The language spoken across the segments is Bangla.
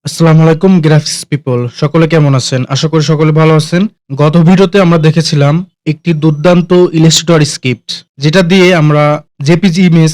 আসসালামু আলাইকুম গ্রাফিক্স পিপল, সকলে কেমন আছেন? আশা করি সকলে ভালো আছেন। গত ভিডিওতে আমরা দেখেছিলাম একটি দুর্দান্ত ইলাস্ট্রেটর স্ক্রিপ্ট, যেটা দিয়ে আমরা জেপিজি ইমেজ,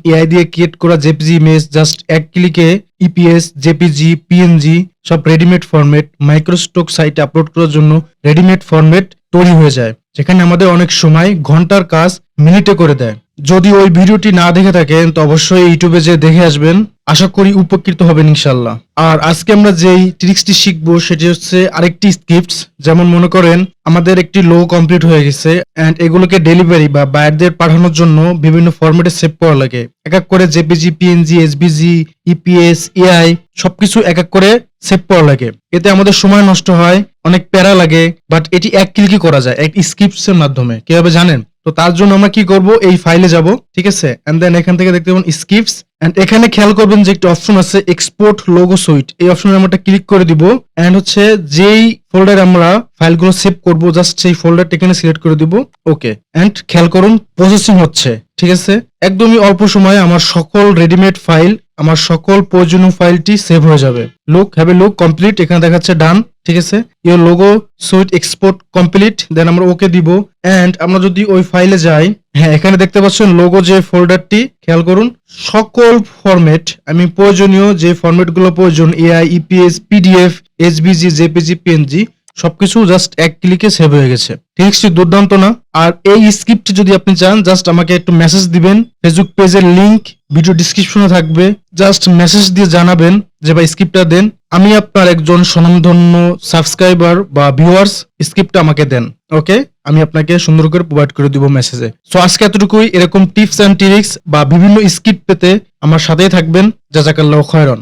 এআই দিয়ে ক্রিয়েট করা জেপিজি ইমেজ জাস্ট এক ক্লিকে ইপিএস, জেপিজি, পিএনজি সব রেডিমেড ফরম্যাট মাইক্রোস্টক সাইটে আপলোড করার জন্য রেডিমেড ফরম্যাট তৈরি হয়ে যায়, যেখানে আমাদের অনেক সময় ঘন্টার কাজ মিনিটে করে দেয়। যদি ওই ভিডিওটি না দেখে থাকেন তো অবশ্যই ইউটিউবে যে দেখে আসবেন, আশা করি উপকৃত হবেন ইনশাল্লাহ। আর আজকে আমরা যেই ট্রিক্সটি শিখবো সেটি হচ্ছে আরেকটি স্ক্রিপ্টস। যেমন মনে করেন আমাদের একটি লোগো কমপ্লিট হয়ে গেছে এন্ড এগুলোকে ডেলিভারি বা বায়ারদের পাঠানোর জন্য বিভিন্ন ফরম্যাটে সেভ করা লাগে। এক এক করে JPG, PNG, SVG, EPS, AI সবকিছু এক এক করে সেভ করা লাগে। এতে আমাদের সময় নষ্ট হয়, অনেক প্যারা লাগে, বাট এটি এক ক্লিকই করা যায় এক স্ক্রিপ্টস এর মাধ্যমে। কিভাবে জানেন? তো তার জন্য আমরা কি করব, এই ফাইলে যাব, ঠিক আছে, এন্ড দেন এখান থেকে দেখতে পাবেন স্ক্রিপ্টস, এন্ড এখানে খেয়াল করবেন যে একটা অপশন আছে এক্সপোর্ট লোগো সুইট। এই অপশনে আমরা ক্লিক করে দিব এন্ড হচ্ছে যেই ফোল্ডারে আমরা ফাইলগুলো সেভ করব জাস্ট সেই ফোল্ডারটা এখানে সিলেক্ট করে দিব। ওকে, এন্ড খেয়াল করুন প্রসেসিং হচ্ছে, ঠিক আছে। একদমই অল্প সময়ে আমার সকল রেডিমেড ফাইল, আমার সকল প্রয়োজনীয় ফাইলটি সেভ হয়ে যাবে। Look, have a look, complete, এখানে দেখাচ্ছে ডান, ঠিক আছে। Your logo suite export complete, then আমরা ওকে দিব। এন্ড আমরা যদি ওই ফাইলে যাই, হ্যাঁ এখানে দেখতে পাচ্ছেন লোগো যে ফোল্ডারটি, খেয়াল করুন সকল ফরম্যাট, প্রয়োজনীয় যে ফরম্যাটগুলো প্রয়োজন, AI, EPS, PDF, HBG, JPG, PNG সবকিছু জাস্ট এক ক্লিকে সেভ হয়ে গেছে। ঠিক দুর্দান্ত না? আর এই স্ক্রিপ্ট যদি আপনি চান জাস্ট আমাকে একটু মেসেজ দিবেন, ফেসবুক পেজের লিংক ভিডিও ডিসক্রিপশনে থাকবে, জাস্ট মেসেজ দিয়ে জানাবেন যে ভাই স্ক্রিপ্টটা দেন। আমি আপনার একজন স্বনামধন্য সাবস্ক্রাইবার বা ভিউয়ার্স, স্ক্রিপ্টটা আমাকে দেন। ওকে, আমি আপনাকে সুন্দর করে প্রোভাইড করে দিব মেসেজে। সো আজকে এতটুকুই। এরকম টিপস এন্ড ট্রিক্স বা বিভিন্ন স্ক্রিপ্ট পেতে আমার সাথেই থাকবেন। জাযাকাল্লাহু খায়রান।